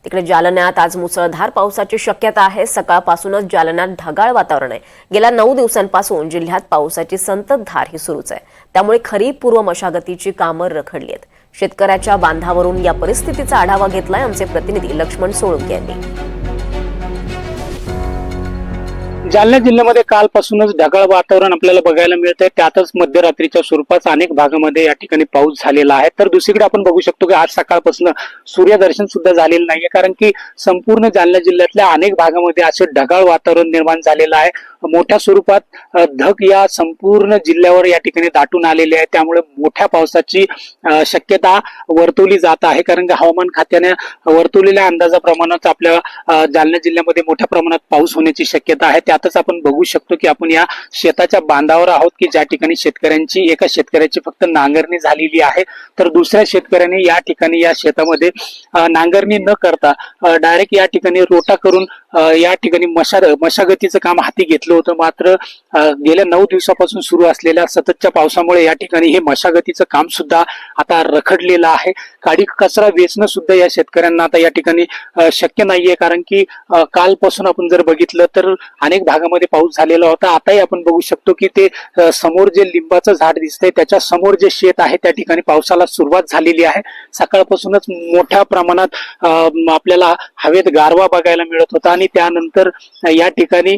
तिकडे जालन्यात आज मुसळधार पावसाची शक्यता आहे। सकाळपासूनच जालन्यात ढगाळ वातावरण आहे। गेल्या 9 दिवसांपासून जिल्ह्यात पावसाची संततधार ही सुरूच आहे। त्यामुळे खरीप पूर्व मशागतीची कामं रखडली आहेत। शेतकऱ्याच्या बांधावरून या परिस्थितीचा आढावा घेतलाय आमचे प्रतिनिधी लक्ष्मण सोळंके यांनी। जालना जिल्ह्यामध्ये कालपासूनच ढगाळ वातावरण आपल्याला बघायला मिळतंय। त्यातच मध्यरात्रीच्या स्वरूपात अनेक भागामध्ये या ठिकाणी पाऊस झालेला आहे। तर दुसरीकडे आपण बघू शकतो की आज सकाळपासून सूर्यदर्शन सुद्धा झालेलं नाहीये, कारण की संपूर्ण जालना जिल्ह्यातल्या अनेक भागामध्ये असे ढगाळ वातावरण निर्माण झालेलं आहे। मोठ्या स्वरूपात ढग या संपूर्ण जिल्ह्यावर या ठिकाणी दाटून आलेले आहे। त्यामुळे मोठ्या पावसाची शक्यता वर्तवली जात आहे, कारण की हवामान खात्याने वर्तवलेल्या अंदाजाप्रमाणेच आपल्या जालना जिल्ह्यामध्ये मोठ्या प्रमाणात पाऊस होण्याची शक्यता आहे। त्यातच आपण बघू शकतो की आपण या शेताच्या बांधावर आहोत की ज्या ठिकाणी एका शेतकऱ्याची फक्त नांगरणी झालेली आहे, तर दुसऱ्या शेतकऱ्याने या ठिकाणी या शेतामध्ये नांगरणी न करता डायरेक्ट या ठिकाणी रोटा करून या ठिकाणी मशागतीचं काम हाती घेतलं होतं। मात्र गेल्या 9 दिवसापासून सुरू असलेल्या सततच्या पावसामुळे या ठिकाणी हे मशागतीचं काम सुद्धा आता रखडलेलं आहे। काडी कचरा वेचणं सुद्धा या शेतकऱ्यांना आता या ठिकाणी शक्य नाहीये, कारण की कालपासून आपण जर बघितलं तर अनेक भागामध्ये पाऊस झालेला होता। आताही आपण बघू शकतो की ते समोर जे लिंबाचं झाड दिसतंय त्याच्या समोर जे शेत आहे त्या ठिकाणी पावसाला सुरुवात झालेली आहे। सकाळपासूनच मोठ्या प्रमाणात आपल्याला हवेत गारवा बघायला मिळत होता आणि त्यानंतर या ठिकाणी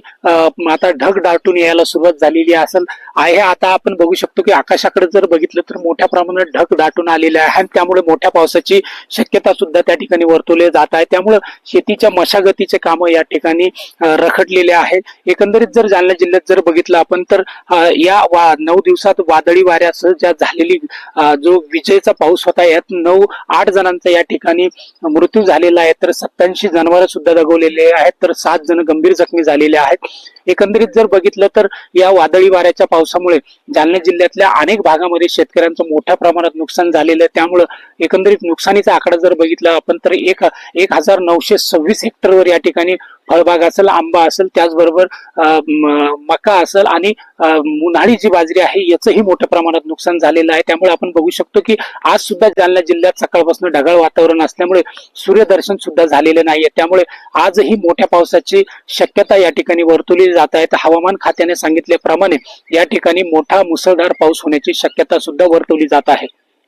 आता ढग दाटून यायला सुरुवात झालेली आहे। आता आपण बघू शकतो की आकाशाकडे जर बघितलं तर मोठ्या प्रमाणात ढग दाटून आलेले आहे आणि त्यामुळे मोठ्या पावसाची शक्यता सुद्धा त्या ठिकाणी वर्तवली जात आहे। त्यामुळे शेतीच्या मशागतीचे कामं या ठिकाणी रखडलेले आहे। एकंदरीत जर जालना जिल्ह्यात जर बघितलं आपण तर या 9 दिवसात वादळी वाऱ्यासह ज्या झालेली जो विजेचा पाऊस होता यात 9-8 जणांचा या ठिकाणी मृत्यू झालेला आहे, तर 87 जनावर सुद्धा दगावलेले आहेत, तर 7 जण गंभीर जखमी झालेले आहेत। एकंदरीत जर बघितलं तर या वादळी वाऱ्याच्या पावसामुळे जालना जिल्ह्यातल्या अनेक भागामध्ये शेतकऱ्यांचं मोठ्या प्रमाणात नुकसान झालेलं आहे। त्यामुळे एकंदरीत नुकसानीचा आकडा जर बघितला आपण तर 1926 हेक्टरवर या ठिकाणी फळबाग असेल, आंबा असेल, त्याचबरोबर मका असेल आणि उन्हाळी जी बाजरी आहे याचंही मोठ्या प्रमाणात नुकसान झालेलं आहे। त्यामुळे आपण बघू शकतो की आज सुद्धा जालना जिल्ह्यात सकाळपासून ढगाळ वातावरण असल्यामुळे सूर्यदर्शन सुद्धा झालेलं नाहीये। त्यामुळे आजही मोठ्या पावसाची शक्यता या ठिकाणी वर्तवली जात आहे। हवामान खात्याने सांगितल्याप्रमाणे या ठिकाणी मोठा मुसळधार पाऊस होण्याची शक्यता सुद्धा वर्तवली जात आहे।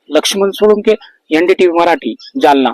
लक्ष्मण सोळंके, NDTV मराठी, जालना।